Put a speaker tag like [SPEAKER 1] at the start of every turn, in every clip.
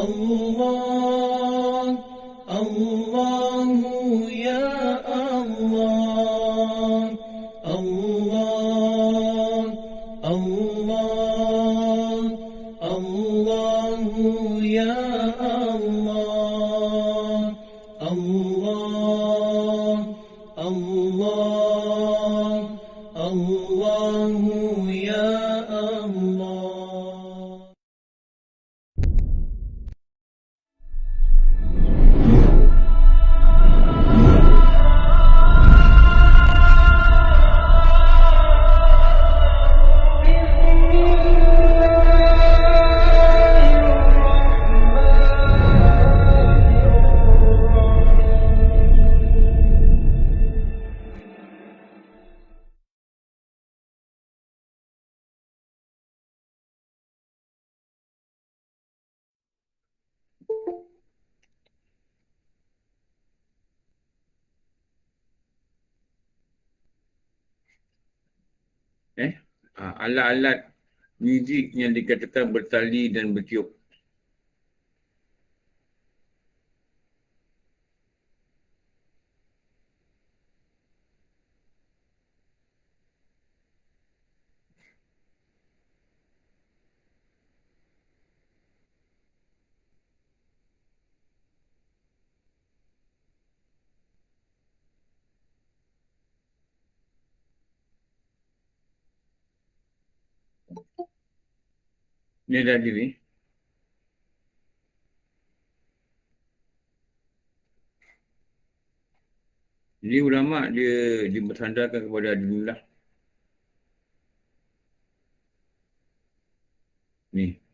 [SPEAKER 1] الله الله يا الله الله الله الله يا الله الله الله الله يا الله.
[SPEAKER 2] Alat-alat muzik yang dikatakan bertali dan bertiup. Ni dah diri. Jadi ulama dia bersandarkan kepada adillah. Ni.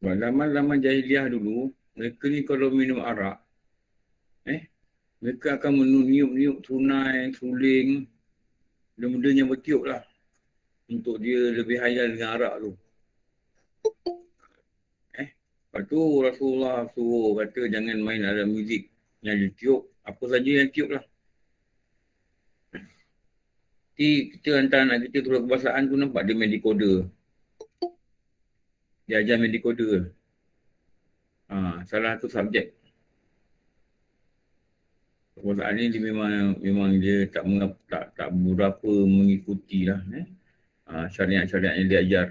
[SPEAKER 2] Zaman-zaman jahiliah dulu, mereka ni kalau minum arak, mereka akan meniup-niup tunai, suling, benda-benda yang bertiup lah. Untuk dia lebih hayal dengan arak tu. Lepas tu Rasulullah suruh kata jangan main alat muzik yang dia tiup. Apa saja yang tiup lah. Nanti kita hantar anak kita turut kebahasaan tu nampak dia main decoder. Dia ajar main decoder. Salah satu subjek. Kebahasaan ni dia memang dia tak berapa mengikuti lah. Syariat-syariat yang dia ajar.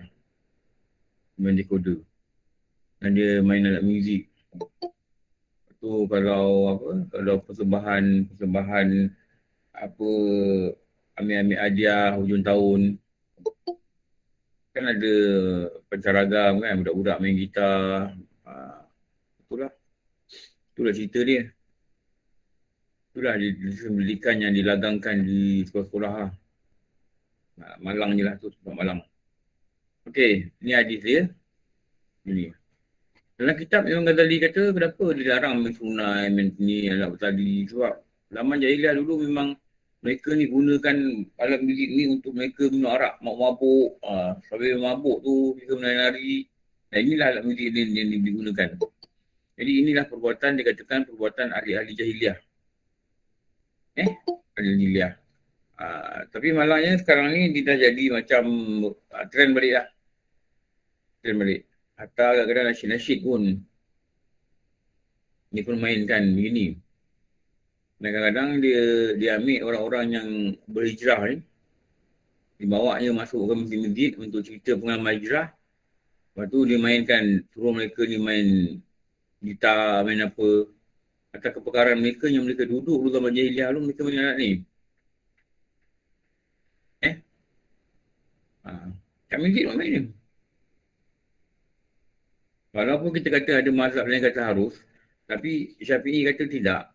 [SPEAKER 2] Main decoder. Dan dia main alat muzik. Tu kalau persembahan apa ambil hadiah hujung tahun kan ada pencaragam kan, budak-budak main gitar. Itulah cerita dia. Itulah pendidikan yang dilagangkan di sekolah-sekolah lah. Malang je lah tu, sebab Malang. Okey, ni hadis dia. Ini. Dalam kitab Imam Ghazali kata kenapa dia larang main sunai, main ni, alat bertali. Sebab zaman jahiliah dulu memang mereka ni gunakan alat muzik ni untuk mereka minum arak, mabuk. Sambil mabuk tu, mereka menari-nari. Dan inilah alat muzik yang digunakan. Jadi inilah perbuatan, dikatakan perbuatan ahli-ahli jahiliah. Ahli jahiliah. Tapi malangnya sekarang ni dia dah jadi macam trend balik lah. Trend balik. Hatta kadang-kadang nasyid-nasyid pun dia pun mainkan begini. Dan kadang-kadang dia ambil orang-orang yang berhijrah ni, dibawanya masuk ke masjid-masjid untuk cerita pengalaman hijrah. Lepas tu dia mainkan, suruh mereka ni main gitar, main apa. Atas kepekaran mereka yang mereka duduk dulu zaman jahiliah dulu, mereka main alat ni. Kat masjid pun main ni. Walaupun kita kata ada mazhab yang kata harus, tapi Syafi'i kata tidak.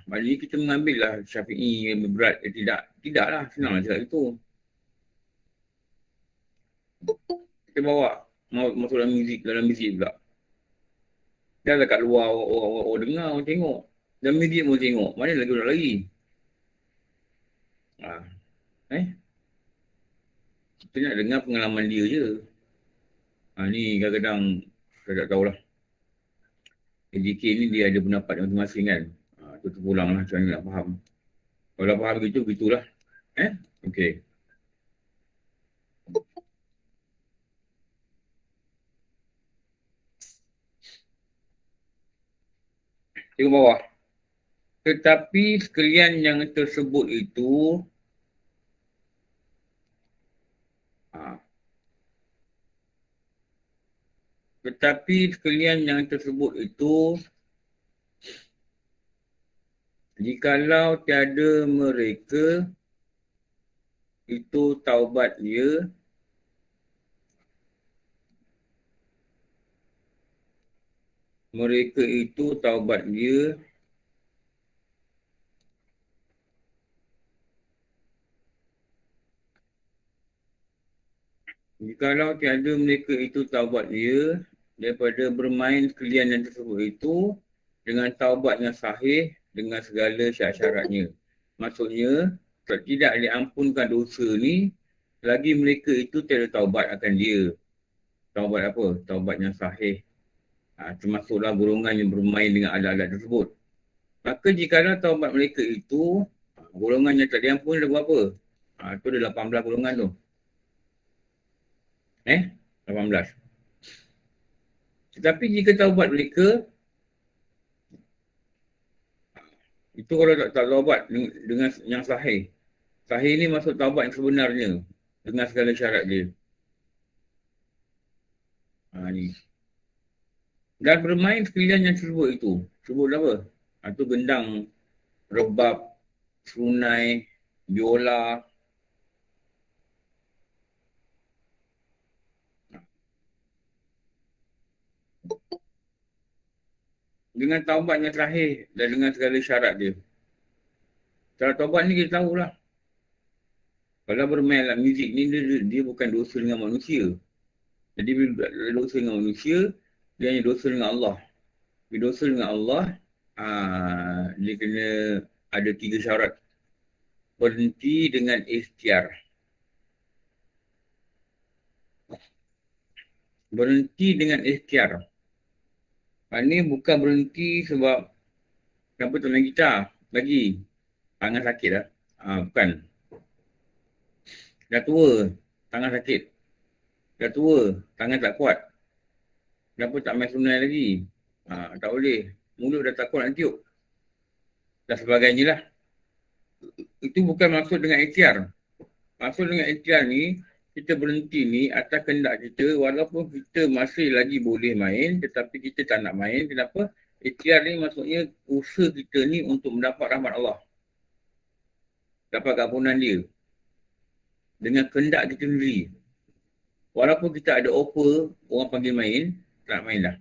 [SPEAKER 2] Maksudnya kita mengambil lah Syafi'i yang berat ke tidak. Tidaklah, senang lah cakap itu. Kita bawa masuk dalam muzik pula. Dah lah kat luar orang dengar, orang tengok. Dalam muzik pun tengok. Mana lagi orang lagi? Ah, kita nak dengar pengalaman dia je. Ni kadang-kadang saya tak tahulah. AJK ni dia ada pendapat masing-masing kan. Tu terpulang lah macam mana nak faham. Kalau faham gitu, begitulah. Okey. Tengok bawah. Tetapi sekalian yang tersebut itu tetapi sekalian yang tersebut itu jikalau tiada mereka itu taubat dia mereka itu taubat dia jikalau tiada mereka itu taubat dia daripada bermain sekalian yang tersebut itu dengan taubat yang sahih dengan segala syarat-syaratnya. Maksudnya tidak diampunkan dosa ni lagi mereka itu tiada taubat akan dia. Taubat apa? Taubat yang sahih. Termasuklah golongan yang bermain dengan alat-alat tersebut. Maka jikalau taubat mereka itu golongan yang tak diampun ada berapa? Itu ada 18 golongan tu. 18. Tetapi jika taubat mereka itu kalau tak taubat dengan yang sahih. Sahih ni maksud taubat yang sebenarnya dengan segala syarat dia. Ni. Dan bermain sekalian yang tersebut itu. Sebut apa? Itu gendang, rebab, serunai, biola. Dengan taubat yang terakhir dan dengan segala syarat dia. Cara taubat ni kita tahulah. Kalau bermain alat muzik ni dia bukan dosa dengan manusia. Jadi bila dosa dengan manusia, dia hanya dosa dengan Allah. Bila dosa dengan Allah, dia kena ada 3 syarat. Berhenti dengan ikhtiar. Berhenti dengan ikhtiar. Ini bukan berhenti sebab kenapa tak main gitar lagi. Tangan sakit lah. Bukan. Dah tua, tangan sakit. Dah tua, tangan tak kuat. Kenapa tak main sunai lagi? Tak boleh. Mulut dah tak kuat nak tiup. Dan sebagainya lah. Itu bukan maksud dengan ikhtiar. Maksud dengan ikhtiar ni, kita berhenti ni atas kehendak kita walaupun kita masih lagi boleh main tetapi kita tak nak main. Kenapa? Ikhtiar ni maksudnya usaha kita ni untuk mendapat rahmat Allah. Dapat ampunan dia. Dengan kehendak kita sendiri. Walaupun kita ada offer, orang panggil main, tak main dah.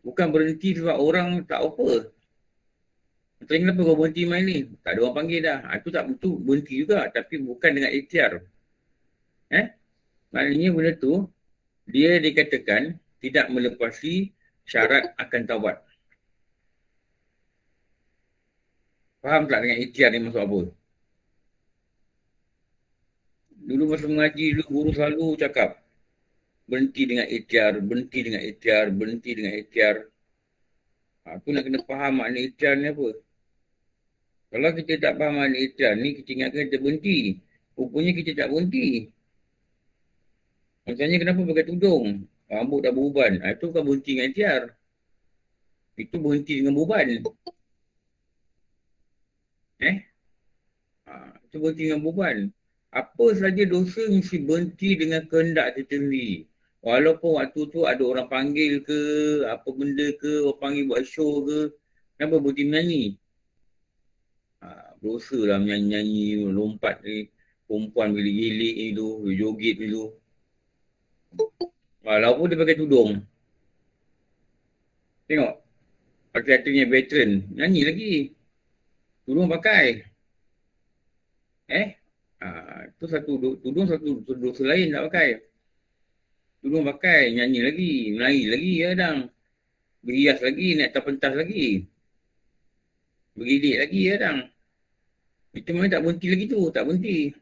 [SPEAKER 2] Bukan berhenti sebab orang tak offer. Tanya kenapa kau berhenti main ni? Tak ada orang panggil dah. Itu tak betul berhenti juga. Tapi bukan dengan ikhtiar. Maknanya benda tu, dia dikatakan tidak melepasi syarat akan taubat. Faham tak dengan ikhtiar ni maksud apa? Dulu masa mengaji, guru selalu cakap berhenti dengan ikhtiar, berhenti dengan ikhtiar, berhenti dengan ikhtiar. Aku nak kena faham makna ikhtiar ni apa. Kalau kita tak faham makna ikhtiar ni, kita ingatkan kita berhenti. Rupanya kita tak berhenti. Maksudnya kenapa pakai tudung? Rambut dah beruban. Itu bukan berhenti dengan ikhtiar. Itu berhenti dengan beruban. Itu berhenti dengan beruban. Apa saja dosa mesti berhenti dengan kehendak kita sendiri. Walaupun waktu tu ada orang panggil ke, apa benda ke, orang panggil buat show ke. Kenapa berhenti menyanyi? Dosa lah menyanyi-nyanyi, lompat ni. Perempuan gilik-gilik ni tu, joget ni tu. Walaupun dia pakai tudung. Tengok. Kata-katanya veteran. Nyanyi lagi. Tudung pakai. Itu tudung satu dosa lain tak pakai. Tudung pakai, nyanyi lagi, menari lagi kadang. Berhias lagi, naik atas pentas lagi. Bergidik lagi kadang. Itu memang tak berhenti lagi tu, tak berhenti.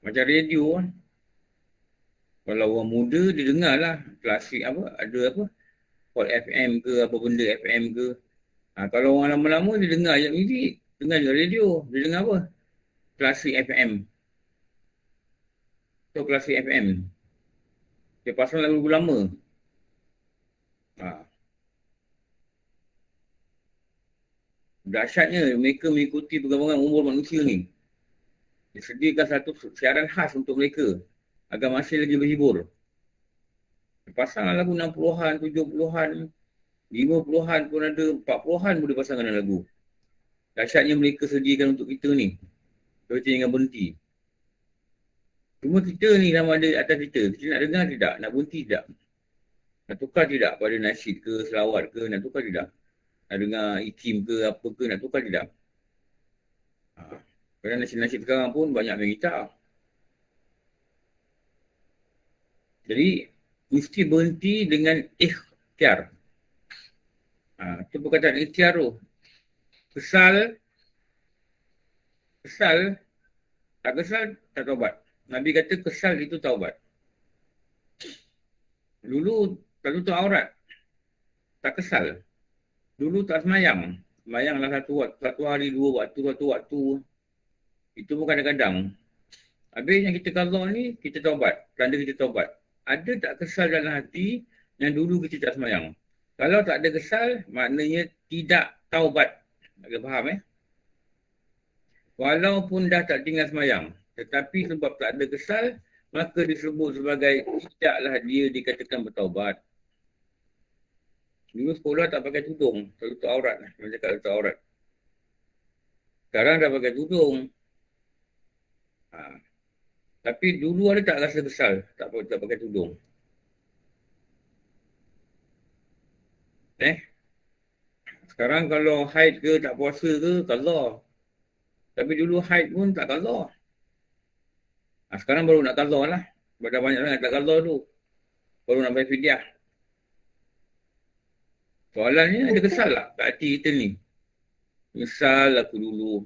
[SPEAKER 2] Macam radio lah. Kalau orang muda dia dengar lah klasik apa, ada apa, Hot FM ke, apa benda FM ke. Kalau orang lama-lama dia dengar je muzik, dengar je radio, dia dengar apa? Klasik FM. Tu klasik FM. Dia pasang lagu lama. Ha. Dahsyatnya mereka mengikuti perkembangan umur manusia ni. Disediakan satu siaran khas untuk mereka agar masih lagi berhibur. Pasang lagu 60-an, 70-an, 50-an pun ada, 40-an pun dia pasangkan lagu. Dahsyatnya mereka sediakan untuk kita ni. Kita jangan berhenti. Cuma kita ni nama ada atas kita. Kita nak dengar tidak? Nak berhenti tidak? Nak tukar tidak pada nasyid ke, selawat ke? Nak tukar tidak? Nak dengar ikim ke, apa ke? Nak tukar tidak? Kerana nasyid-nasyid sekarang pun banyak main gitar. Jadi, mesti berhenti dengan ikhtiar. Itu perkataan ikhtiar tu. Kesal, tak kesal, tak taubat. Nabi kata kesal itu taubat. Dulu tak tutup aurat, tak kesal. Dulu tak semayang. Semayanglah satu hari, dua waktu, satu waktu. Itu pun kadang-kadang. Habis yang kita qadha ni, kita taubat. Tanda kita taubat. Ada tak kesal dalam hati yang dulu kita tak semayang? Kalau tak ada kesal, maknanya tidak taubat. Agak faham Walaupun dah tak tinggal semayang. Tetapi sebab tak ada kesal, maka disebut sebagai tidaklah dia dikatakan bertaubat. Dulu sekolah tak pakai tudung, tak tutup aurat. Macam cakap tutup aurat. Sekarang dah pakai tudung. Tapi dulu ada tak rasa kesal, tak pakai tudung. Sekarang kalau haid ke, tak puasa ke, qadha. Tapi dulu haid pun tak qadha. Sekarang baru nak qadha lah. Dah banyak sangat tak qadha tu. Baru nak bayar fidyah. Soalannya ada kesal tak kat hati kita ni? Misal aku dulu.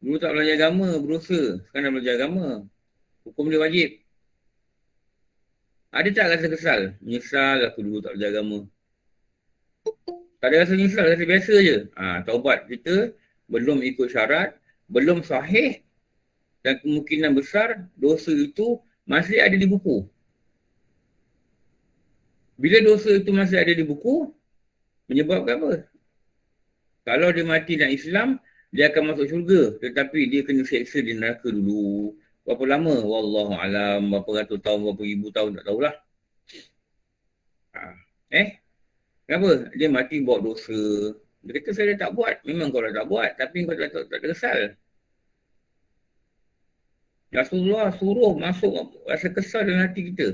[SPEAKER 2] Dulu tak belajar agama, berdosa. Sekarang dah belajar agama. Hukum dia wajib. Ada tak rasa kesal? Misal aku dulu tak belajar agama. Tak ada rasa nyesal, rasa biasa je. Taubat kita belum ikut syarat, belum sahih dan kemungkinan besar dosa itu masih ada di buku. Bila dosa itu masih ada di buku, menyebabkan apa? Kalau dia mati dalam Islam, dia akan masuk syurga. Tetapi dia kena seksa di neraka dulu. Berapa lama? Wallahualam. Berapa ratus tahun, berapa ribu tahun, tak tahulah. Kenapa? Dia mati buat dosa. Dia kata saya dah tak buat. Memang kau dah tak buat. Tapi kau tak kesal. Rasulullah suruh masuk rasa kesal dalam hati kita.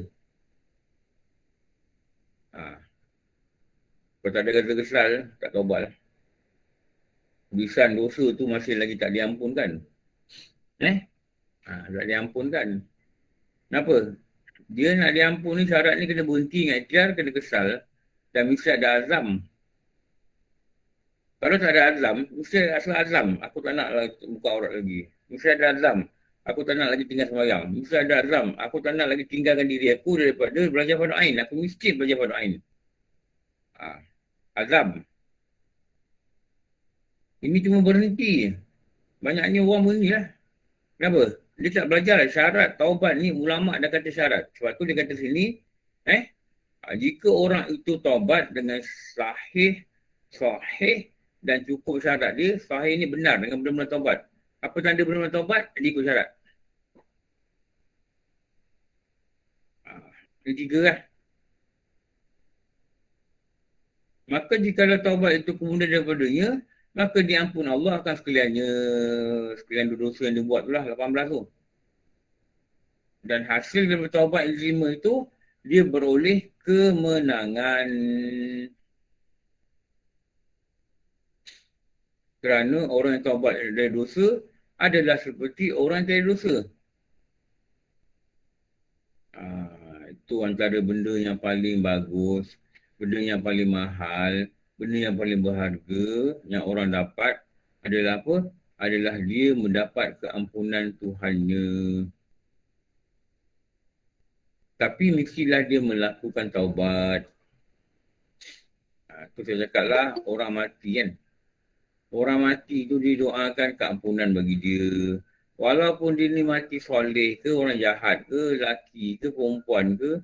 [SPEAKER 2] Kalau tak ada rasa kesal, tak taubat lah. Tulisan dosa tu masih lagi tak diampunkan. Tak diampunkan. Kenapa? Dia nak diampun ni syarat ni kena berhenti dengan ikhtiar, kena kesal. Dan mesti ada azam. Kalau tak ada azam, mesti asal azam. Aku tak nak buka aurat lagi. Mesti ada azam. Aku tak nak lagi tinggal sembahyang. Mesti ada azam. Aku tak nak lagi tinggalkan diri aku daripada belajar fardu ain. Aku mesti belajar fardu ain. Azam. Ini cuma berhenti. Banyaknya orang berhenti lah. Kenapa? Dia tak belajar syarat taubat ni. Ulama' dah kata syarat. Sebab tu dia kata sini, jika orang itu taubat dengan sahih dan cukup syarat dia, sahih ni benar dengan benar-benar taubat. Apa tanda benar-benar taubat? Dia ikut syarat. Ini tiga lah. Maka jika taubat itu kemudian daripadanya, maka diampun Allah akan sekalian dosa yang dia buat tu lah, 18 tu. Dan hasil daripada taubat yang diterima itu, dia beroleh kemenangan. Kerana orang yang taubat dari dosa adalah seperti orang yang tiada dosa. Itu antara benda yang paling bagus, benda yang paling mahal. benda yang paling berharga yang orang dapat adalah apa? Adalah dia mendapat keampunan Tuhannya. Tapi mestilah dia melakukan taubat. Tu saya cakap lah, orang mati kan. Orang mati tu didoakan keampunan bagi dia. Walaupun dia ni mati soleh ke, orang jahat ke, lelaki ke, perempuan ke.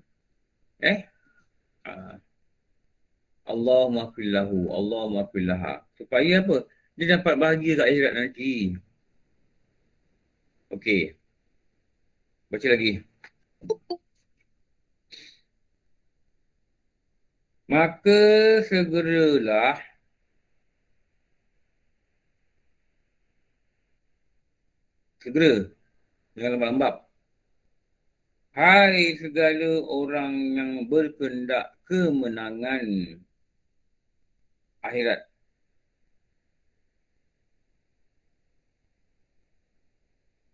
[SPEAKER 2] Ah, Allahumma fillahu, Allahumma fillaha. Supaya apa? Dia dapat bahagia kat akhirat nanti. Okey. Baca lagi. Maka segeralah segera dengan lembab-lembab. Hai segala orang yang berkehendak kemenangan akhirat.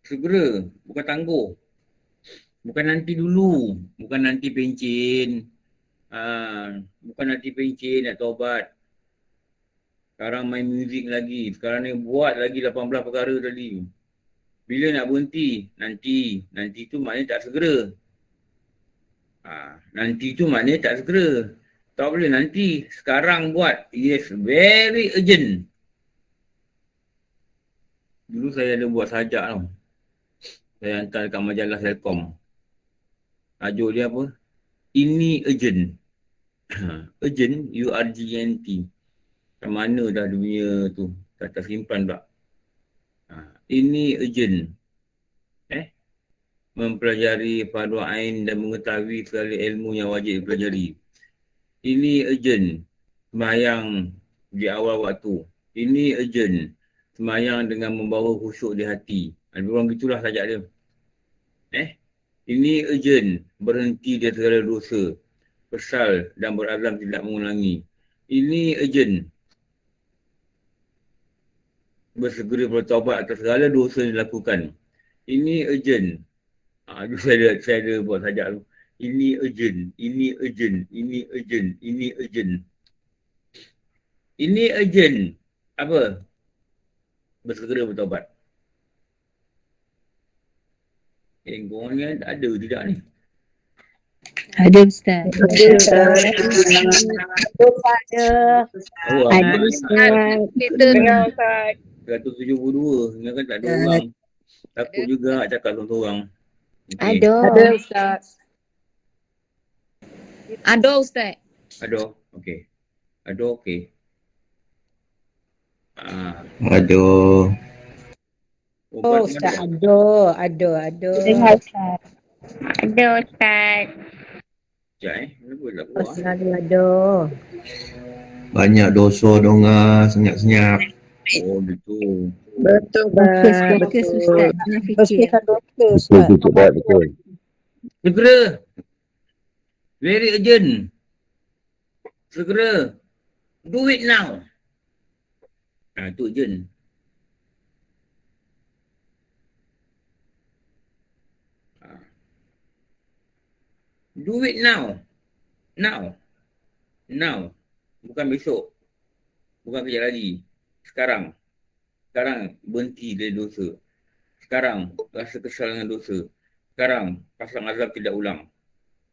[SPEAKER 2] Segera, bukan tangguh. Bukan nanti dulu. Bukan nanti pencin. Bukan nanti pencin nak taubat. Sekarang main muzik lagi. Sekarang ni buat lagi 18 perkara tadi. Bila nak berhenti? Nanti. Nanti tu maknanya tak segera. Nanti tu maknanya tak segera. Tak boleh nanti. Sekarang buat. Yes, very urgent. Dulu saya ada buat sajak tau. Saya hantar dekat majalah Selcom. Tajuk dia apa? Ini urgent. Urgent, U-R-G-N-T. Macam mana dah dunia tu? Tak tersimpan tak? Ini urgent. Mempelajari fardu ain dan mengetahui segala ilmu yang wajib dipelajari. Ini urgent. Sembahyang di awal waktu. Ini urgent. Sembahyang dengan membawa khusyuk di hati. Ada orang gitulah sajak dia. Ini urgent. Berhenti dari segala dosa. Kesal dan berazam tidak mengulangi. Ini urgent. Bersegera bertaubat atas segala dosa yang dilakukan. Ini urgent. Saya ada buat sajak tu. Ini urgent. Ini urgent. Ini urgent. Ini urgent. Ini urgent. Apa? Bersegera bertaubat. Korang ni ada tidak ni?
[SPEAKER 3] Ada Ustaz.
[SPEAKER 4] Ada Ustaz.
[SPEAKER 3] Ada Ustaz.
[SPEAKER 4] Dengar Ustaz.
[SPEAKER 2] 172. Ni kan tak ada orang. Takut juga nak cakap seorang-seorang. Okay.
[SPEAKER 4] Ada Ustaz.
[SPEAKER 3] Ada Ustaz.
[SPEAKER 2] Ada. Okey. Ada okey.
[SPEAKER 5] Aduh.
[SPEAKER 4] Oh Ustaz, ada.
[SPEAKER 3] Dengar Ustaz. Ada Ustaz.
[SPEAKER 2] Sekejap kenapa tak keluar?
[SPEAKER 4] Ada.
[SPEAKER 5] Banyak dosa donga senyap-senyap.
[SPEAKER 2] Oh gitu.
[SPEAKER 4] Betul
[SPEAKER 3] Fokus Ustaz. Jangan fikir.
[SPEAKER 5] Betul.
[SPEAKER 2] Segera. Very urgent. Segera. Do it now. Itu urgent. Do it now. Now. Bukan besok. Bukan kejap lagi. Sekarang berhenti dari dosa. Sekarang rasa kesal dengan dosa. Sekarang pasang azab tidak ulang.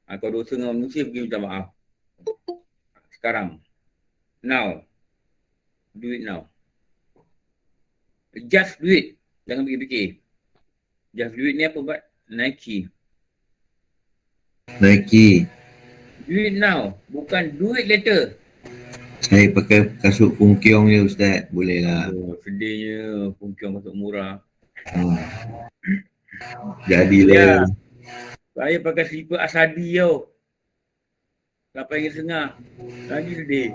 [SPEAKER 2] Kalau dosa dengan manusia pergi minta maaf. Sekarang. Now. Do it now. Just do it. Jangan fikir-fikir. Just do it ni apa buat? Nike. Do it now. Bukan do it later.
[SPEAKER 5] Saya pakai kasut pungkiong je Ustaz. Boleh lah.
[SPEAKER 2] Oh, sedihnya pungkiong kasut murah.
[SPEAKER 5] Jadilah.
[SPEAKER 2] Saya pakai slipper Asadi tau. 8.5. Lagi sedih.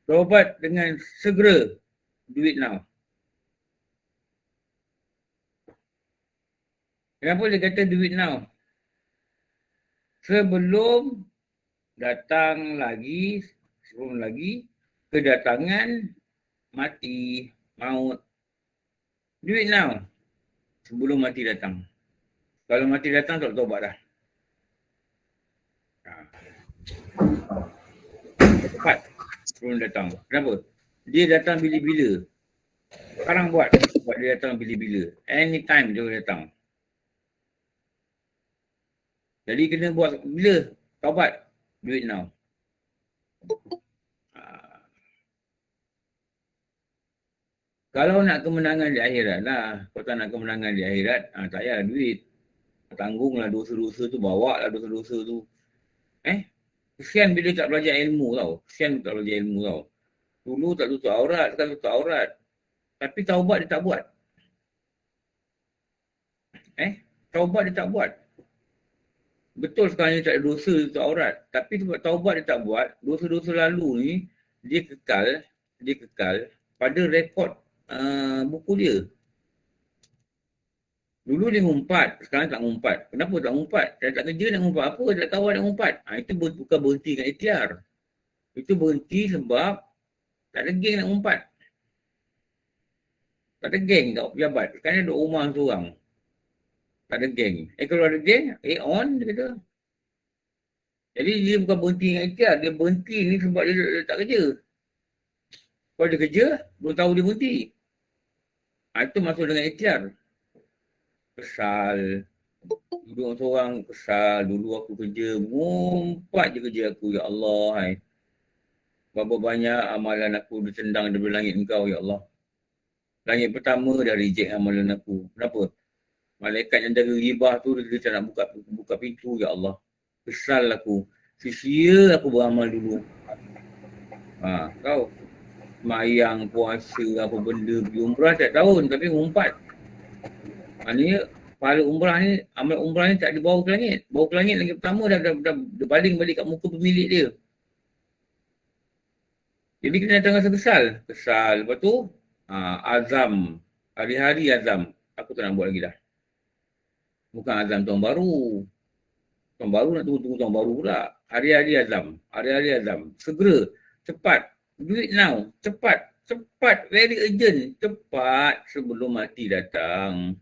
[SPEAKER 2] Taubat dengan segera. Do it now. Kenapa dia kata do it now? Sebelum lagi kedatangan mati, maut. Do it now. Sebelum mati datang. Kalau mati datang tak taubat dah. cepat sebelum datang. Kenapa? Dia datang bila-bila. Sekarang buat dia datang bila-bila. Anytime dia boleh datang. Jadi kena buat bila? Taubat. Do it now. Kalau nak kemenangan di akhirat lah. Kalau tak nak kemenangan di akhirat, tak payah duit. Tanggunglah dosa-dosa tu, bawa lah dosa-dosa tu. Kesian bila tak belajar ilmu tau. Kesian tak belajar ilmu tau. Dulu tak tutup aurat, sekarang tutup aurat. Tapi taubat dia tak buat. Taubat dia tak buat. Betul sekarang dia tak ada dosa tutup aurat. Tapi sebab taubat dia tak buat, dosa-dosa lalu ni, dia kekal pada rekod buku dia. Dulu dia ngumpat, sekarang tak ngumpat. Kenapa tak ngumpat? Dia tak kerja nak ngumpat apa, dia tak kawan nak ngumpat. Itu bukan berhenti kat ikhtiar. Itu berhenti sebab tak ada geng nak ngumpat. Tak ada geng kat pejabat. Sekarang dia duduk rumah seorang. Tak ada geng. Kalau ada geng, on dia kata. Jadi dia bukan berhenti dengan ikhtiar. Dia berhenti ni sebab dia tak kerja. Kalau dia kerja, belum tahu dia berhenti. Itu masuk dengan ikhtiar. Kesal. Duduk seorang kesal. Dulu aku kerja, ngumpat je kerja aku. Ya Allah. Berapa banyak amalan aku ditendang daripada langit engkau, Ya Allah. Langit pertama dah reject amalan aku. Kenapa? Malaikat yang jaga ribah tu dia tak nak buka pintu, Ya Allah. Kesal aku. Sia-sia aku beramal dulu. Kau semayang, puasa, apa benda, pergi umrah tak tahun tapi ngumpat. Maknanya pahala umrah ni, amal umrah ni tak dibawa ke langit. Bawa ke langit pertama dah baling balik kat muka pemilik dia. Jadi kena datang rasa kesal. Lepas tu azam. Hari-hari azam. Aku tak nak buat lagi dah. Bukan azam tahun baru. Tahun baru nak tunggu tahun baru pula. Hari-hari azam. Segera. Cepat. Do it now. Cepat. Very urgent. Cepat sebelum mati datang.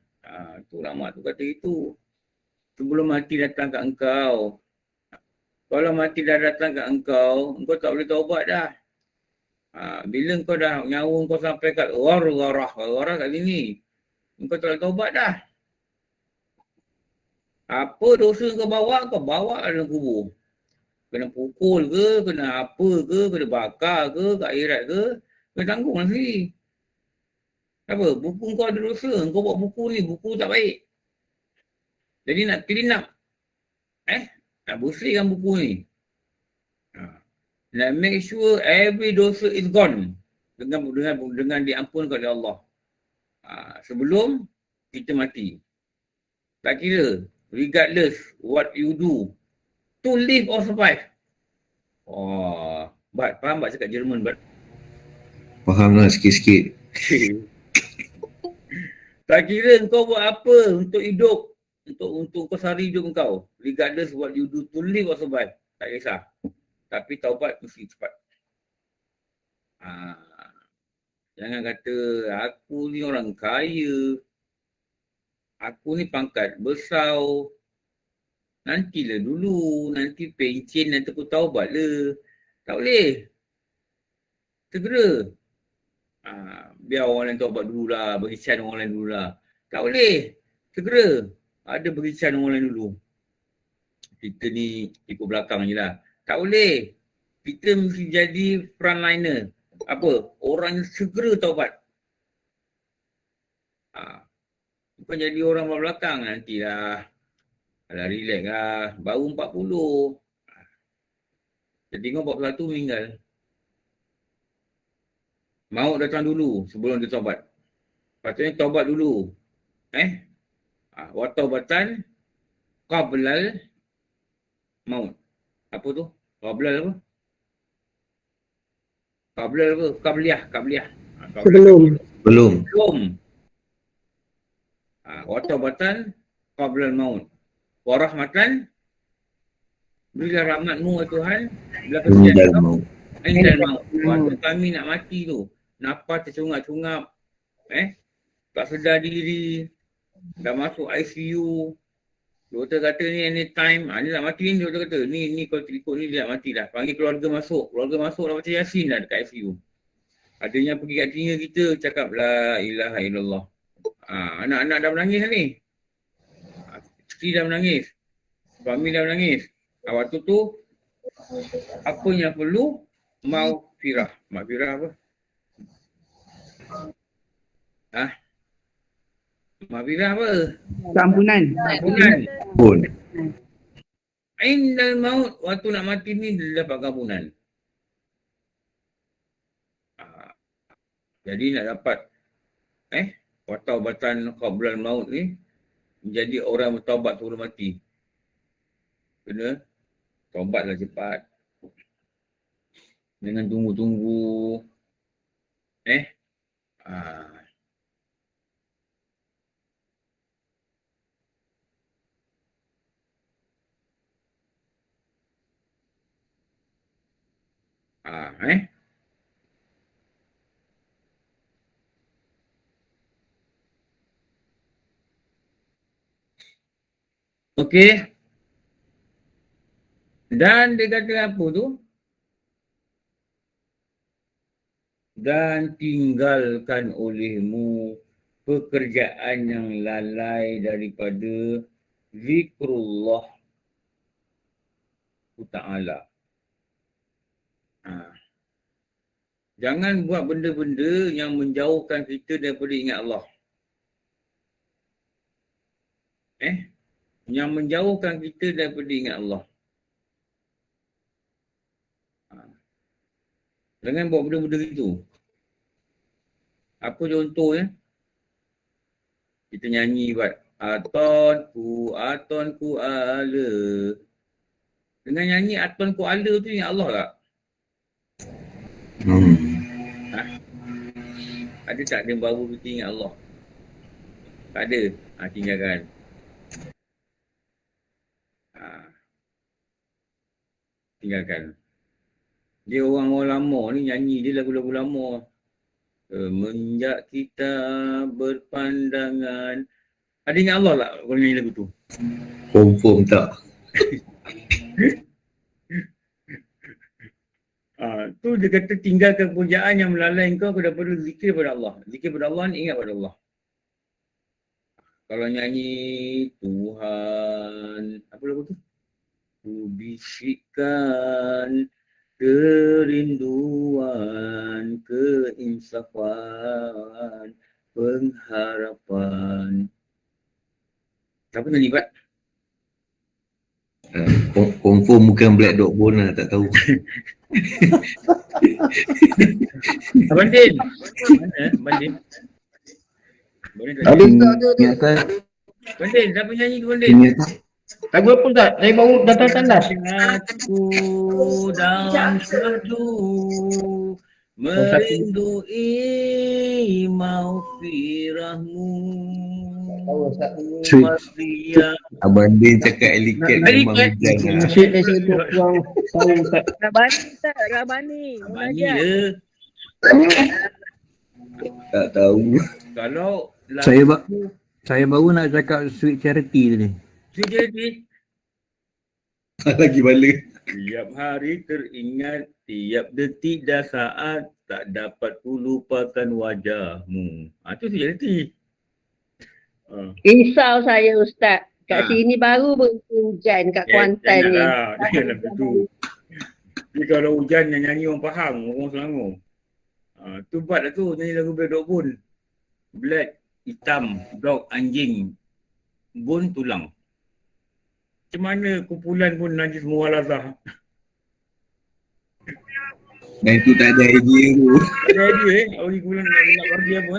[SPEAKER 2] Tu lama tu kata itu. Sebelum mati datang kat engkau. Kalau mati dah datang kat engkau tak boleh taubat dah. Bila kau dah nyawa kau sampai kat gharah kat sini, kau tak boleh taubat dah. Apa dosa kau bawa dalam kubur. Kena pukul ke, kena apa ke, kena bakar ke, kat akhirat ke, kena tanggung lah sendiri. Apa? Buku kau ada dosa, kau buat buku ni, buku tak baik. Jadi nak clean up. Nak bersihkan buku ni. Nak make sure every dosa is gone. Dengan diampunkan oleh Allah. Sebelum kita mati. Tak kira. Regardless what you do. To live or survive. Faham tak cakap Jerman, Bat?
[SPEAKER 5] Faham lah sikit-sikit.
[SPEAKER 2] Tak kira kau buat apa untuk hidup. Untuk kau sehari hidup kau. Regardless what you do to live or survive. Tak kisah. Tapi taubat mesti cepat. Jangan kata aku ni orang kaya. Aku ni pangkat besar. Nantilah dulu. Nanti pencen nanti aku taubat lah. Tak boleh. Segera. Biar orang lain taubat dulu lah. Bagi can orang lain dulu lah. Tak boleh. Segera. Ada bagi can orang lain dulu. Kita ni ikut belakang je lah. Tak boleh. Kita mesti jadi frontliner. Apa? Orang yang segera taubat. Bukan jadi orang belakang nantilah. Alah relax lah. Baru 40. Jadi kau 41 meninggal. Maut datang dulu sebelum dia taubat. Patutnya taubat dulu. Wataubatan qablal maut. Apa tu? Qablal apa? Qablal apa? Qabliyah.
[SPEAKER 5] Belum.
[SPEAKER 2] Wataubatan qablal maut. Warahmatan, berilah rahmatmu ya Tuhan. Bila kesian kau, Indal maut. Waktu kami nak mati tu, nafas tercungap-cungap, tak sedar diri, dah masuk ICU, Doktor kata ni anytime, ni nak mati ni doktor kata. Ni kalau ikut ni dia nak mati dah. Panggil keluarga masuk. Keluarga masuk dah baca Yasin dah dekat ICU. Adanya pergi kat telinga kita cakap la ilaha illallah. Anak-anak dah menangis ni. Isteri dah menangis. Suami dah menangis. Waktu tu apa yang perlu? Maghfirah. Maghfirah apa? Maghfirah apa?
[SPEAKER 6] Keampunan.
[SPEAKER 2] Ampunan.
[SPEAKER 5] Pun.
[SPEAKER 2] Indal maut, waktu nak mati ni dia dapat ampunan. Jadi nak dapat taubatan qablal maut ni menjadi orang bertaubat sebelum mati. Kena taubatlah cepat. Jangan tunggu-tunggu. Okey. Dan dia kata apa tu? Dan tinggalkan olehmu pekerjaan yang lalai daripada zikrullah Ta'ala. Jangan buat benda-benda yang menjauhkan kita daripada ingat Allah. Yang menjauhkan kita daripada ingat Allah. Jangan buat benda-benda itu. Apa contohnya? Kita nyanyi buat atonku ala. Dengan nyanyi atonku ala tu ingat Allah tak? Ada tak dia baru kita ingat Allah? Tak ada. Tinggalkan. Tinggalkan. Dia orang-orang lama ni nyanyi dia lagu-lagu lama. Semenjak kita berpandangan. Ada ingat Allah tak kalau nyanyi lagu tu?
[SPEAKER 5] Confirm tak?
[SPEAKER 2] Tu dia kata tinggalkan pujaan yang melalai kau daripada zikir pada Allah. Zikir pada Allah ni ingat pada Allah. Kalau nyanyi Tuhan, apa lagu tu? Ku bisikkan kerinduan, keinsafan, pengharapan. Siapa nyanyi Pak?
[SPEAKER 5] Confirm bukan Black Dog Bone lah, tak tahu.
[SPEAKER 2] Abang Din. Mana Abang Din?
[SPEAKER 6] Ada tak?
[SPEAKER 2] Abang Din, siapa nyanyi tu Abang Din?
[SPEAKER 6] Lagu apa tak? Saya baru datang tandas.
[SPEAKER 2] Ingatku dalam syahdu merindui maghfirahmu.
[SPEAKER 5] Abang Din cakap Elicat memang hujan lah.
[SPEAKER 6] Nasyid ni saya tu kurang tahu tak.
[SPEAKER 3] Rabani.
[SPEAKER 2] Abang ni je.
[SPEAKER 5] Tak tahu.
[SPEAKER 2] Kalau
[SPEAKER 7] Saya baru nak cakap Sweet Charity tadi.
[SPEAKER 2] Sweet Charity.
[SPEAKER 5] Lagi bala.
[SPEAKER 2] Tiap hari teringat, tiap detik dan saat tak dapat ku lupakan wajahmu. Itu Sweet Charity.
[SPEAKER 4] Risau saya Ustaz. Kat sini baru berhenti hujan kat Kuantan ni.
[SPEAKER 2] Janganlah begitu. Ni kalau hujan yang nyanyi orang faham, orang Selangor. Tu buat lah tu, nyanyi lagu Black Dog Bone. Black, hitam, dog, anjing, bone, tulang. Macam mana kumpulan pun najis muwalazah.
[SPEAKER 5] Dan tu tak ada idea tu.
[SPEAKER 2] Tak ada idea orang kumpulan nak bagi apa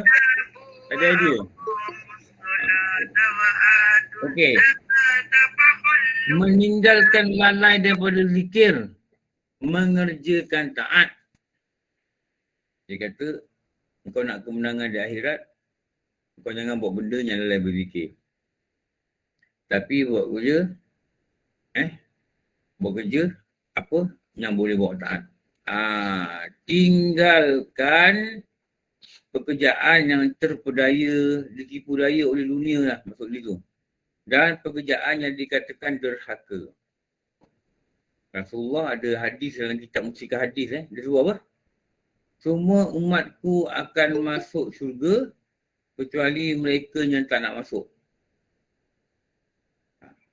[SPEAKER 2] Tak ada idea. Okey. Meninggalkan lalai daripada zikir. Mengerjakan taat. Dia kata, kau nak kemenangan di akhirat, kau jangan buat benda yang lalai berzikir. Tapi buat kerja, buat kerja, apa yang boleh buat taat. Tinggalkan pekerjaan yang terpedaya, ditipu daya oleh dunia lah, maksud dia tu. dan pekerjaan yang dikatakan derhaka. Rasulullah ada hadis dalam kitab Musikah Hadis. Dia suruh apa? Semua umatku akan masuk syurga kecuali mereka yang tak nak masuk.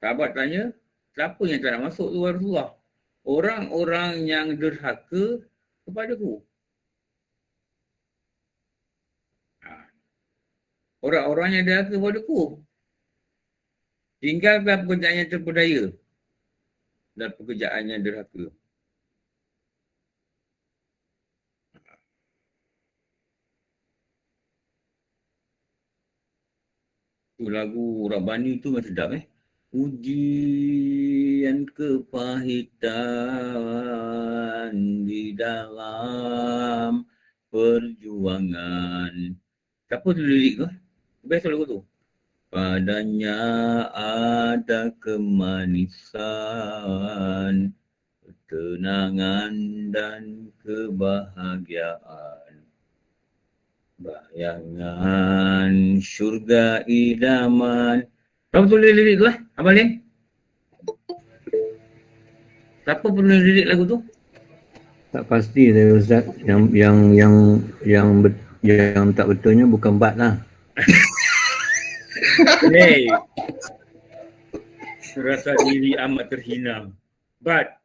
[SPEAKER 2] Sahabat tanya, siapa yang tak nak masuk tu Rasulullah? Orang-orang yang derhaka kepadaku. Orang-orang yang derhaka kepadaku. Tinggalkan pekerjaan yang terpedaya dan pekerjaan yang derhaka. Tu lagu Rabbani tu memang sedap Ujian kepahitan di dalam perjuangan. Siapa tu lirik tu? Best lagu tu. Padanya ada kemanisan, ketenangan dan kebahagiaan. Bayangan syurga idaman. Siapa tulis lirik tu Abang Lim? Siapa penulis lirik lagu tu?
[SPEAKER 7] Tak pasti saya Ustaz. Yang tak betulnya bukan Bat lah.
[SPEAKER 2] Hey. Rasa diri amat terhina. But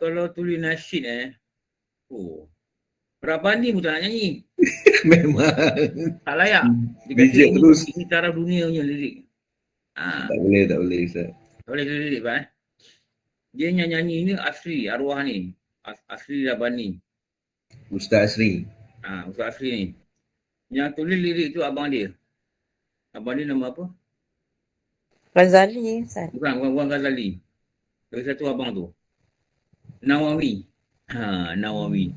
[SPEAKER 2] kalau tulis nasyid Rabbani pun tak nak nyanyi.
[SPEAKER 5] Memang.
[SPEAKER 2] Tak layak. Dia
[SPEAKER 5] Bijak
[SPEAKER 2] kata
[SPEAKER 5] terus.
[SPEAKER 2] ini taraf dunia punya lirik.
[SPEAKER 5] Tak boleh Ustaz.
[SPEAKER 2] Tak boleh lirik Dia yang nyanyi ni asli arwah ni. Asli Rabbani.
[SPEAKER 5] Ustaz Asri.
[SPEAKER 2] Ustaz Asri ni. Yang tulis lirik tu abang dia. Abang dia nama apa?
[SPEAKER 3] Ghazali, Ustaz.
[SPEAKER 2] Bukan Ghazali. Lagi satu abang tu. Nawawi. Nawawi.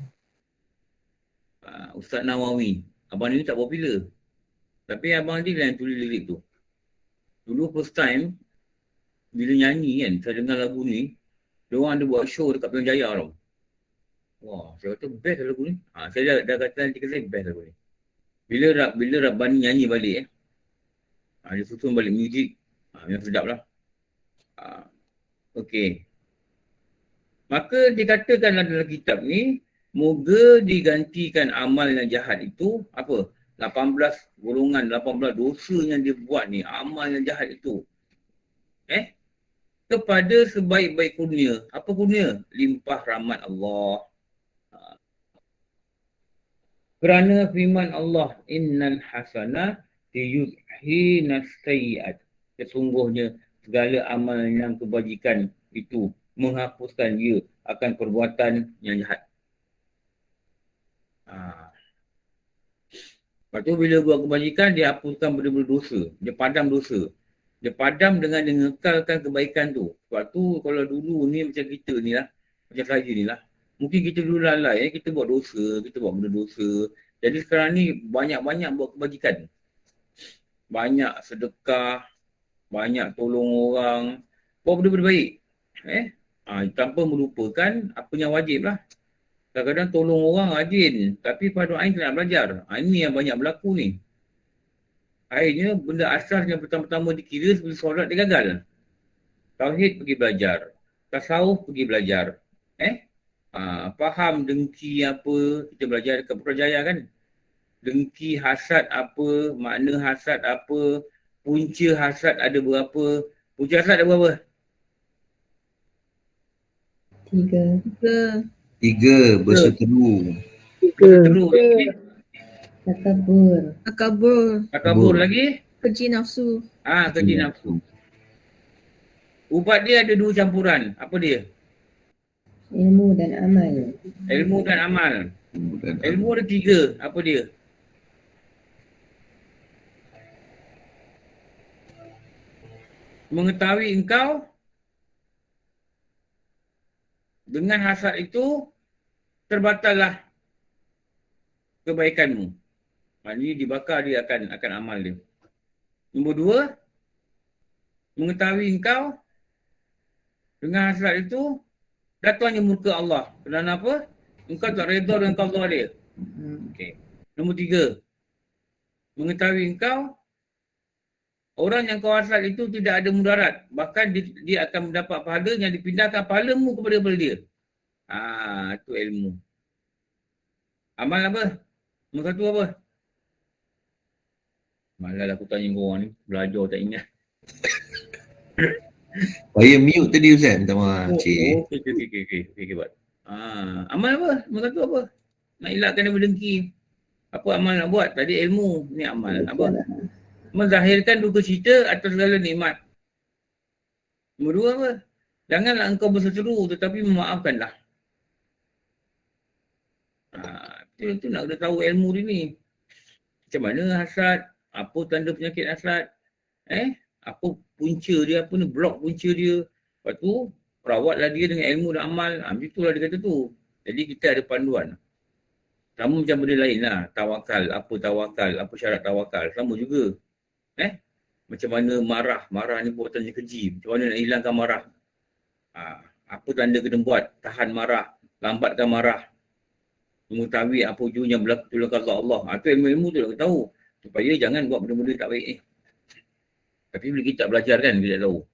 [SPEAKER 2] Ustaz Nawawi. Abang ni tak popular. Tapi abang dia yang tulis lirik tu. Dulu first time, bila nyanyi kan, saya dengar lagu ni, diorang ada buat show dekat Pilihan Jaya tau. Wah, saya kata best lagu ni. Saya dah kata nanti saya best lagu ni. Bila Rabbani nyanyi balik dia susun balik muzik. Yang sedap lah. Okey. Maka dikatakan dalam kitab ni, moga digantikan amal yang jahat itu, apa? 18 golongan, 18 dosa yang dia buat ni, amal yang jahat itu. Kepada sebaik-baik kurnia. Apa kurnia? Limpah rahmat Allah. Kerana firman Allah, innal hasanat yudhina sayyi'at. Sesungguhnya segala amal yang kebajikan itu menghapuskan dia akan perbuatan yang jahat. Lepas tu bila buat kebajikan, dia hapuskan benda-benda dosa. Dia padam dosa. Dia padam dengan dia ngekalkan kebaikan tu. Sebab tu kalau dulu ni macam kita ni lah. Macam saya ni lah. Mungkin kita dulu lalai, kita buat dosa. Kita buat benda dosa. Jadi sekarang ni banyak-banyak buat kebajikan. Banyak sedekah. Banyak tolong orang. Buat benda-benda baik. Tanpa melupakan apa yang wajib lah. Kadang-kadang tolong orang rajin. Tapi pada Ain tak nak belajar. Ini yang banyak berlaku ni. Akhirnya benda asas yang pertama-tama dikira seperti solat dia gagal. Tauhid pergi belajar. Tasawuf pergi belajar. Faham dengki apa. Kita belajar dekat Putrajaya kan. Dengki hasad apa. Makna hasad apa. Punca hasad ada berapa. Punca hasad ada berapa?
[SPEAKER 3] 3.
[SPEAKER 5] 3 berseteru.
[SPEAKER 2] Berseteru. Takabur lagi?
[SPEAKER 3] Keji nafsu.
[SPEAKER 2] Keji nafsu. Ubat dia ada 2 campuran. Apa dia?
[SPEAKER 8] Ilmu dan amal.
[SPEAKER 2] Ilmu dan amal. Ilmu ada 3. Apa dia? Mengetahui engkau dengan hasad itu terbatallah kebaikanmu. Ini dibakar dia akan amal dia. Nombor 2, mengetahui engkau dengan hasad itu datangnya murka Allah. Kerana apa? Engkau tak redha dengan qada dia. Okey. Nombor 3, mengetahui engkau Orang yang kawasat itu tidak ada mudarat. Bahkan dia akan mendapat pahala yang dipindahkan pahalamu kepada dia. Itu ilmu. Amal apa? Nombor satu apa? Malah aku tanya korang ni. Belajar tak ingat.
[SPEAKER 5] Saya mute tadi Ustaz. Minta maaf. Cik.
[SPEAKER 2] Okey, buat. Amal apa? Nombor satu apa? Nak elakkan daripada dengki. Apa amal nak buat? Tadi ilmu. Ni amal. Apa? Menzahirkan duka cita atas segala nikmat. Nombor dua apa? Janganlah engkau berseteru tetapi memaafkanlah. Itu nak kena tahu ilmu dia ni. Macam mana hasad? Apa tanda penyakit hasad? Apa punca dia? Apa ni blok punca dia? Lepas tu, rawatlah dia dengan ilmu dan amal. Macam itulah dia kata tu. Jadi kita ada panduan. Sama macam benda lain lah. Tawakal. Apa syarat tawakal. Sama juga. Macam mana marah. Marah ni buatan je keji. Macam mana nak hilangkan marah. Apa tanda kena buat. Tahan marah. Lambatkan marah. Mengetahui apa ujung yang berlaku dalam qada Allah. Itu ilmu-ilmu tu nak tahu. Supaya jangan buat benda-benda tak baik. Tapi bila kita tak belajar kan, kita tak tahu.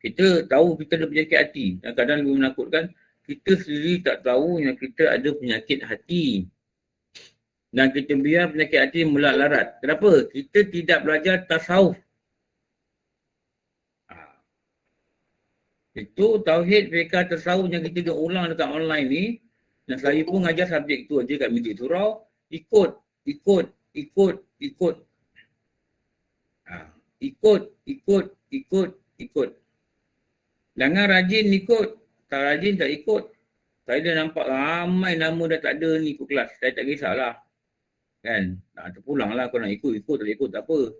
[SPEAKER 2] Kita tahu kita ada penyakit hati. Dan kadang lebih menakutkan, kita sendiri tak tahu yang kita ada penyakit hati. Dan kita biar penyakit hati melarat. Kenapa? Kita tidak belajar tasawuf. Itu tauhid, fiqh, tasawuf yang kita dah ulang dekat online ni. Dan saya pun ngajar subjek tu aja kat Masjid Surau. Ikut. Ikut. Jangan rajin ikut. Tak rajin tak ikut. Saya dah nampak ramai nama dah tak ada ni ikut kelas. Saya tak kisahlah. Kan? Terpulanglah kau nak ikut tak ikut tak apa.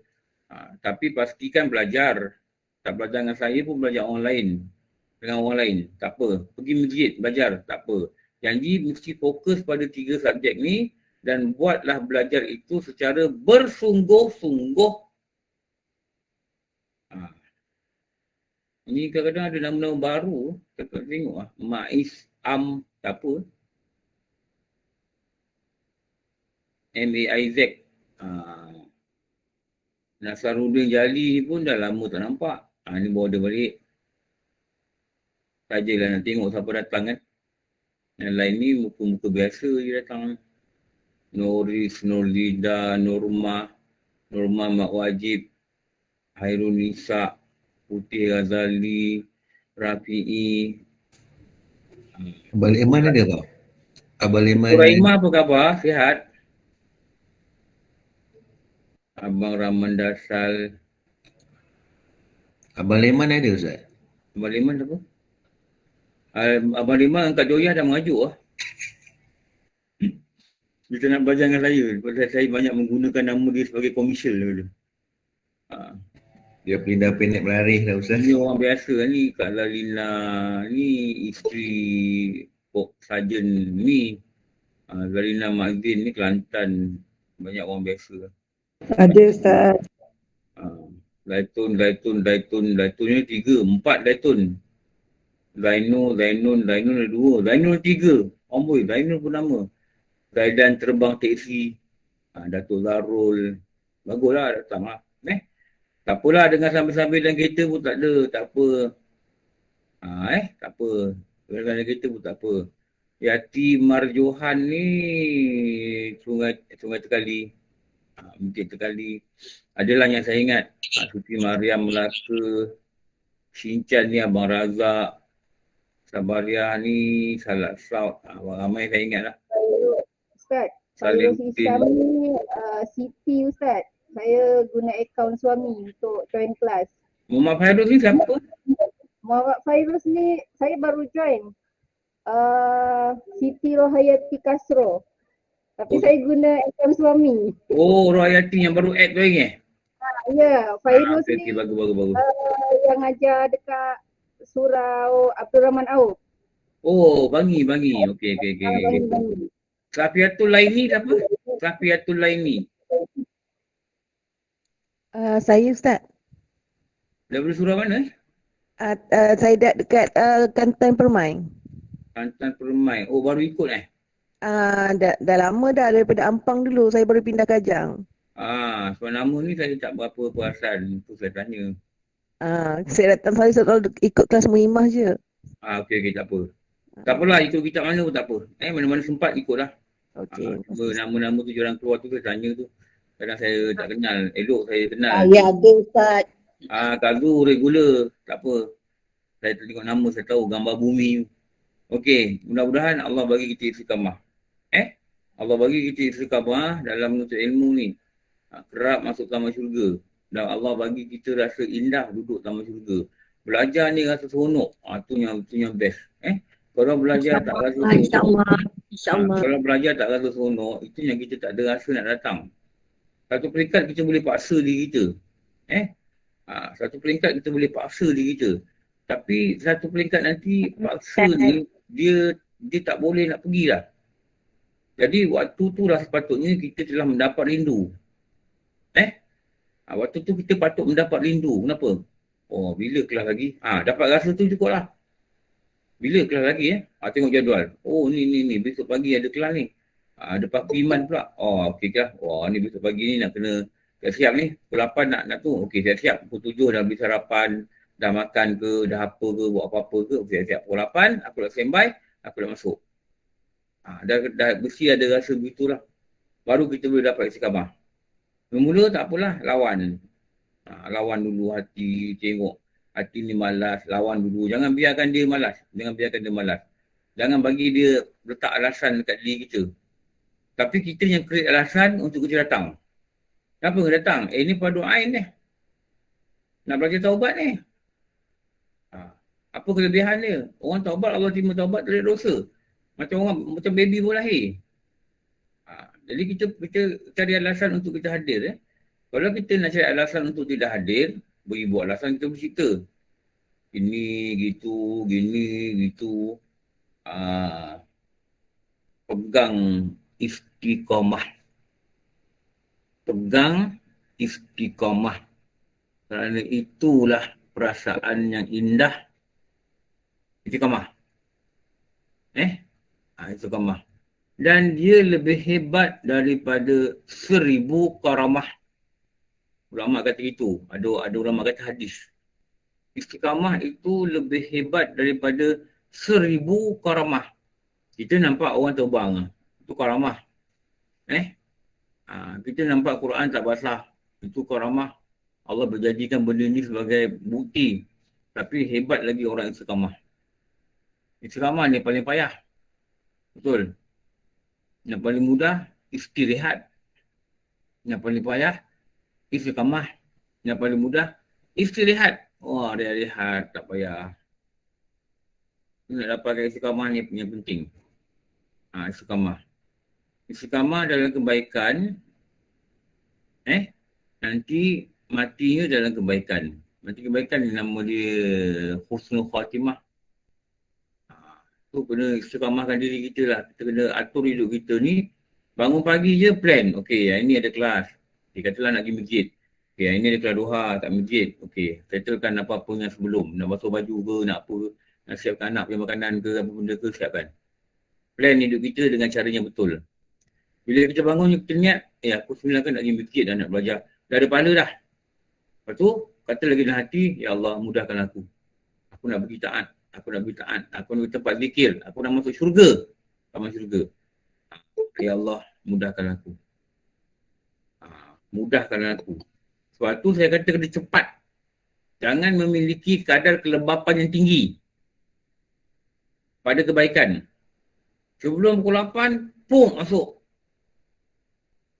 [SPEAKER 2] Tapi pastikan belajar. Tak belajar dengan saya pun belajar online. Dengan orang lain. Tak apa. Pergi masjid belajar. Tak apa. Janji mesti fokus pada 3 subjek ni dan buatlah belajar itu secara bersungguh-sungguh. Ini kadang-kadang ada nama-nama baru. Kita tengok lah. Maiz, tak apa. M-A-I-Z. Nasaruddin Jali pun dah lama tak nampak. Ni bawa dia balik. Sajalah nak tengok siapa datang kan. Yang lain ni muka-muka biasa je datang. Noris, Nurlida, Norma Mak Wajib, Hairul Nisa, Putih Ghazali, Rafi'i.
[SPEAKER 5] Abang Leman ada tau? Abang Leman.
[SPEAKER 2] Raimah apa khabar? Sihat? Abang Rahman Dasal.
[SPEAKER 5] Abang Leman ada Ustaz?
[SPEAKER 2] Abang Leman apa? Abang Leman Kak Joyah dah mengajuk lah. Dia nak belajar dengan saya. Sebab saya banyak menggunakan nama dia sebagai komersial dulu.
[SPEAKER 5] Dia pindah-pindah berlaris dah Ustaz.
[SPEAKER 2] Ni orang biasa ni. Kak Lalina ni isteri Pok Sarjan ni. Zalina Mazin ni Kelantan. Banyak orang biasa.
[SPEAKER 3] Ada Ustaz.
[SPEAKER 2] Zaitun ni 3, 4 Zaitun. Zainul ada 2. Zainul 3. Amboi, Zainul pun nama. Zaidan terbang teksi. Datuk Zarul. Baguslah datang lah. Tak apalah dengan sambil-sambil dalam kereta pun tak ada. Tak apa. Tak apa. Dalam kereta pun tak apa. Yati Marjohan ni Sungai Tekali. Bukit Tekali. Adalah yang saya ingat. Suti Mariam Melaka. Shinchan ni Abang Razak. Sabaria ni Salat Saud. Ramai saya ingat lah.
[SPEAKER 8] Ustaz,
[SPEAKER 2] Salim
[SPEAKER 8] Fairuz Islam ni Siti Ustaz. Saya guna akaun suami untuk join kelas.
[SPEAKER 2] Muhammad Fairuz ni siapa?
[SPEAKER 8] Muhammad Fairuz ni saya baru join. Siti Rohayati Kasro. Tapi saya guna akaun suami.
[SPEAKER 2] Oh, Rohayati yang baru add tu ingat?
[SPEAKER 8] Ya, Fairuz ni
[SPEAKER 2] bagus.
[SPEAKER 8] yang ajar dekat Surau Abdul Rahman Auf.
[SPEAKER 2] Oh, Bangi. Okey.
[SPEAKER 8] Bangi.
[SPEAKER 2] Safiatul Laini siapa? Safiatul Laini.
[SPEAKER 3] Saya Ustaz.
[SPEAKER 2] Daripada surau mana?
[SPEAKER 3] Saya dekat Kantan Permai.
[SPEAKER 2] Kantan Permai. Oh, baru ikut
[SPEAKER 3] Dah lama dah daripada Ampang dulu. Saya baru pindah Kajang.
[SPEAKER 2] Sebab nama ni saya tak berapa perasan. Tu saya tanya.
[SPEAKER 3] Saya datang saya selalu ikut kelas Muhimah je.
[SPEAKER 2] Okey, tak apa. Tak apalah, ikut kitab mana pun tak apa. Mana-mana sempat ikutlah.
[SPEAKER 3] Okey.
[SPEAKER 2] Nama-nama tu orang keluar tu saya tanya tu. Kadang saya tak kenal. Elok saya kenal.
[SPEAKER 4] Ya ada Ustaz.
[SPEAKER 2] Kak Zul regular. Tak apa. Saya tengok nama saya tahu gambar bumi. Okey, mudah-mudahan Allah bagi kita istiqamah. Allah bagi kita istiqamah dalam menuntut ilmu ni. Kerap masuk taman syurga. Dan Allah bagi kita rasa indah duduk taman syurga. Belajar ni rasa seronok. Tu yang best. Kalau belajar tak rasa seronok.
[SPEAKER 4] InsyaAllah.
[SPEAKER 2] Kalau belajar tak rasa seronok, itu yang kita tak ada rasa nak datang. Satu peringkat kita boleh paksa diri kita. Satu peringkat kita boleh paksa diri kita. Tapi satu peringkat nanti paksa ni dia tak boleh nak pergi dah. Jadi waktu tu lah sepatutnya kita telah mendapat rindu. Waktu tu kita patut mendapat rindu. Kenapa? Bila kelas lagi? Dapat rasa tu cukup lah. Bila kelas lagi tengok jadual. Ni besok pagi ada kelas ni. Ada Pak Iman pula. Okey lah. Ni besok pagi ni nak kena siap ni. Pukul 8 nak tu. Okey, siap. Pukul 7 dah beli sarapan. Dah makan ke, dah apa ke, buat apa-apa ke. Siap. Pukul 8 aku dah standby, aku dah masuk. Dah mesti ada rasa begitulah. Baru kita boleh dapat istiqamah. Mula tak apalah, lawan. Lawan dulu hati, tengok. Hati ni malas, lawan dulu. Jangan biarkan dia malas. Jangan bagi dia letak alasan dekat diri kita. Tapi kita yang create alasan untuk kita datang. Kenapa kita datang? Ni fardu ain ni. Nak belajar taubat ni. Apa kelebihan dia? Orang taubat, Allah terima taubat, tak ada dosa. Macam baby pun lahir. Jadi kita cari alasan untuk kita hadir. Kalau kita nak cari alasan untuk tidak hadir, beribu alasan kita bercerita. Gini, gitu. Pegang istiqamah. Kerana itulah perasaan yang indah. Istiqamah. Istiqamah. Dan dia lebih hebat daripada 1000 karamah. Ulama kata itu. Ada ulama kata hadis. Istiqamah itu lebih hebat daripada 1000 karamah. Kita nampak orang terbang. Itu karamah. Kita nampak Quran tak basah. Itu karamah. Allah berjadikan benda ni sebagai bukti. Tapi hebat lagi orang istiqamah. Istiqamah ni paling payah. Betul. Yang paling mudah, istirahat. Yang paling payah, istiqamah. Yang paling mudah, istirahat. Dia rehat, tak payah. Nak dapatkan istiqamah ni yang penting. Istiqamah. Istiqamah dalam kebaikan. Nanti matinya dalam kebaikan. Mati kebaikan ni nama dia husnul khatimah. Tu kena istiqamahkan diri kita lah. Kita kena atur hidup kita ni. Bangun pagi je plan. Okey, hari ni ada kelas. Katalah nak pergi masjid. Okey, hari ni ada kelas duha kat masjid. Okey, settlekan apa-apa yang sebelum. Nak basuh baju ke, nak apa. Nak siapkan anak punya makanan ke, apa benda ke, siapkan. Plan hidup kita dengan cara yang betul. Bila kita bangun, kita niat, aku 9 kan nak pergi masjid dan nak belajar. Dah ada pahala dah. Lepas tu, kata lagi dalam hati, ya Allah, mudahkan aku. Aku nak pergi taat. Aku nak pergi taat. Aku nak pergi tempat zikir. Aku nak masuk syurga. Taman syurga. Ya Allah, mudahkan aku. Mudahkan aku. Sebab tu saya kata kena cepat. Jangan memiliki kadar kelebapan yang tinggi pada kebaikan. Sebelum pukul 8, pum, masuk.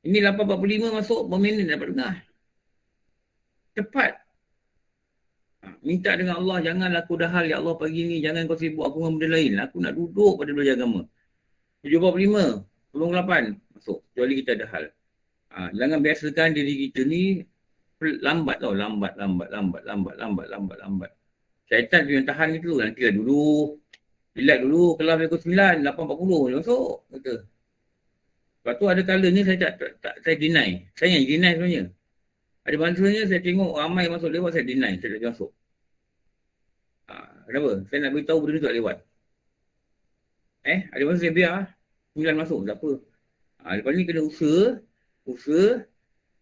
[SPEAKER 2] Ini 8.45 masuk, berminit dapat dengar. Cepat. Minta dengan Allah, janganlah aku dah hal, ya Allah pagi ni, jangan kau sibuk aku dengan benda lain. Aku nak duduk pada belajar agama. 7.45, 8 masuk. Kecuali kita ada hal. Jangan biasakan diri kita ni lambat tau. Lambat. Syaitan tu yang tahan itu. Nanti lah dulu. Relax dulu. Kelas pukul 9, 8.40. Masuk. Kata. Lepas tu ada kala ni saya saya deny. Saya yang deny sebenarnya. Ada masanya saya tengok ramai masuk lewat, saya deny. Saya tak masuk. Kenapa? Saya nak beritahu benda ni tak lewat. Ada masa saya biar. 9 masuk. Tak apa. Lepas ni kena usaha.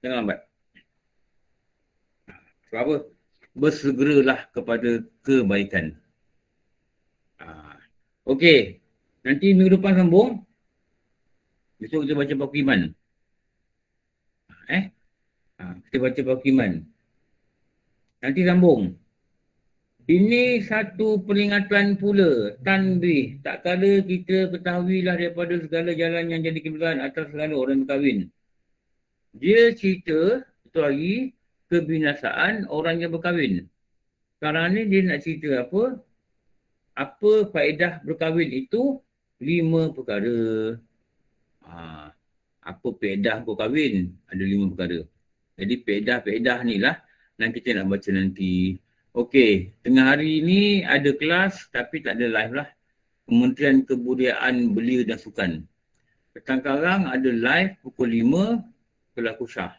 [SPEAKER 2] Jangan lambat. Sebab apa? Bersegeralah kepada kebaikan. Okey. Nanti minggu depan sambung. Besok kita baca buku iman. Kita baca buku iman. Nanti sambung. Ini satu peringatan pula. Tanbih. Tak kala kita ketahuilah daripada segala jalan yang jadi kebenaran atas segala orang berkahwin. Dia cerita satu hari kebinasaan orang yang berkahwin. Sekarang ni dia nak cerita apa? Apa faedah berkahwin itu? 5 perkara. Apa faedah berkahwin? Ada 5 perkara. Jadi faedah-faedah ni lah yang kita nak baca nanti. Okey, tengah hari ni ada kelas tapi tak ada live lah. Kementerian Kebudayaan Belia dan Sukan. Petang karang ada live pukul 5 kelas Kusyah.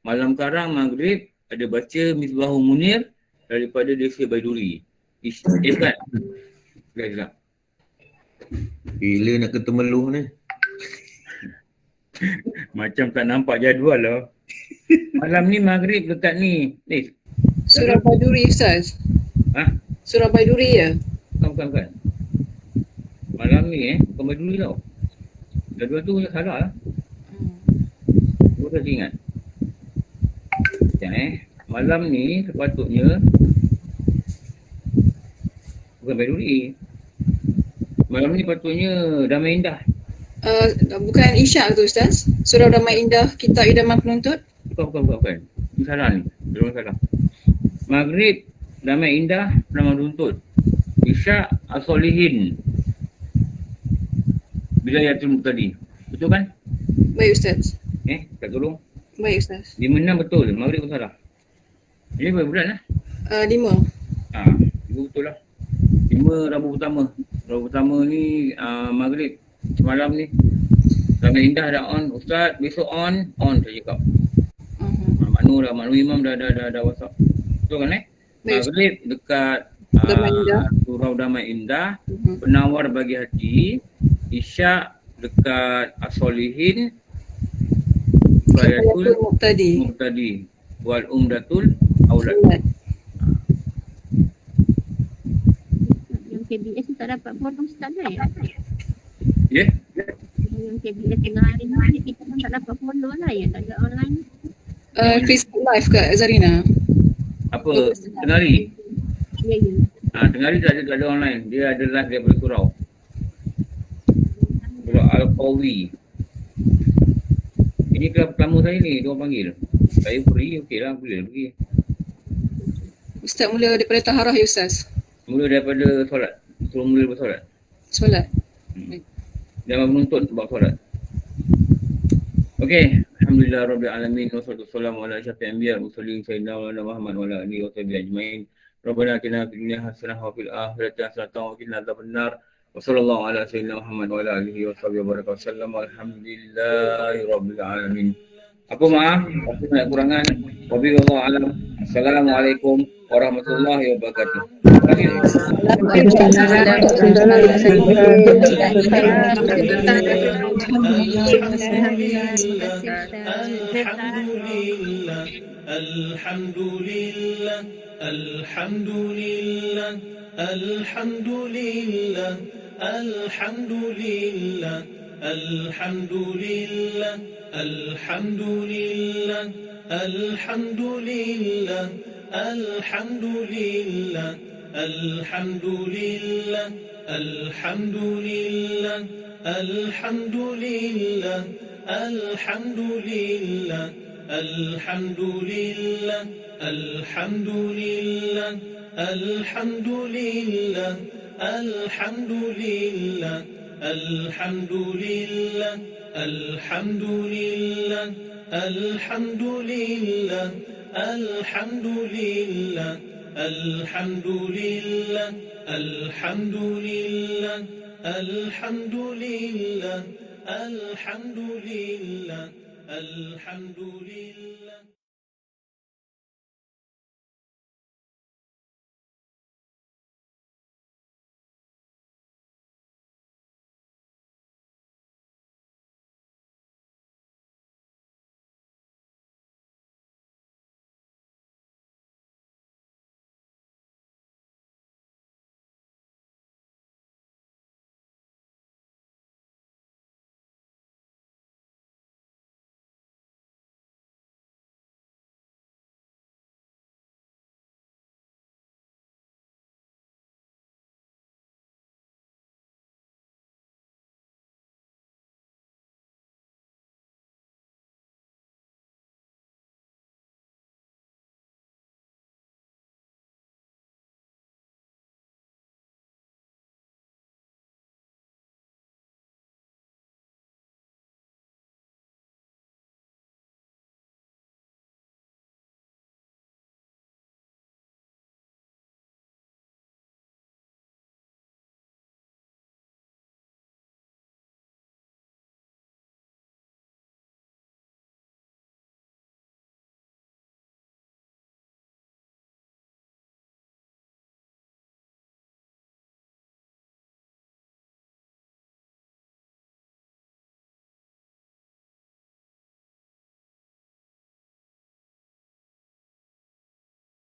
[SPEAKER 2] Malam karang maghrib ada baca Misbahul Munir daripada Desa Baiduri. Iskat. Iskat.
[SPEAKER 5] Bila nak ketemu Meluh ni?
[SPEAKER 2] Macam tak nampak jadual lah. Malam ni maghrib dekat ni.
[SPEAKER 9] Surah Baiduri Ustaz. Surah Baiduri ya?
[SPEAKER 2] Bukan. Malam ni bukan Baiduri tau. Jadual tu salah lah. Gua dah ingat. Sekejap Malam ni sepatutnya bukan Baiduri. Malam ni patutnya Damai Indah.
[SPEAKER 9] Bukan Isyak tu Ustaz? Surah Damai Indah, Kitab Idaman Penuntut?
[SPEAKER 2] Bukan. Ini salah ni. Belum salah. Maghrib Damai Indah, Nama Penuntut. Isyak As-Solihin. Bidayatul Muqtadi. Betul kan?
[SPEAKER 9] Baik Ustaz.
[SPEAKER 2] Tak tolong.
[SPEAKER 9] Baik Ustaz.
[SPEAKER 2] 5-6 betul. Maghrib pun salah. Ini berapa bulan lah?
[SPEAKER 9] 5.
[SPEAKER 2] Itu betul lah. 5 Rabu pertama. Rabu pertama ni maghrib. Semalam ni. Damai Indah dah on. Ustaz besok on. On saya cakap. Maknur Imam dah WhatsApp. Betul kan Maghrib dekat Surau Damai Indah. Penawar bagi hati. Isyak dekat As-Solihin. Bidayatul Muqtadi. Wal Umdatul Aulad.
[SPEAKER 4] Yang KBS tu tak dapat follow Ustaz lah ya?
[SPEAKER 2] Ya?
[SPEAKER 4] Yang KBS tengah hari ni kita pun tak dapat follow lah ya? Tak ada online.
[SPEAKER 9] Facebook Live ke Zarina?
[SPEAKER 2] Apa? Tengah hari?
[SPEAKER 4] Ya.
[SPEAKER 2] Tengah hari tak ada online. Dia ada live daripada surau. Surau Al-Qawi. Ini kelas pertama saya ni, dia orang panggil. Saya free, okey lah, boleh pergi.
[SPEAKER 9] Ustaz mula daripada taharah ya Ustaz?
[SPEAKER 2] Mula daripada solat. Suruh mula daripada solat.
[SPEAKER 9] Solat?
[SPEAKER 2] Jangan menuntut buat solat. Okey. Alhamdulillah Rabbil Alamin. Wassalatu wassalamu ala asyrafil anbiya wal mursalin sayyidina Muhammad wa ala alihi wa sahbihi ajma'in. Rabbana atina fid dunya hasanah wa fil akhirati hasanah wa qina adzabannar. Wa sallallahu ala sayyidina Muhammad wa ala alihi wa sahbihi wa sallam. Alhamdulillahi Rabbil Alamin. Apa maaf, aku banyak kurangan. Wabillahi alam. Assalamualaikum warahmatullahi wabarakatuh. Alhamdulillah.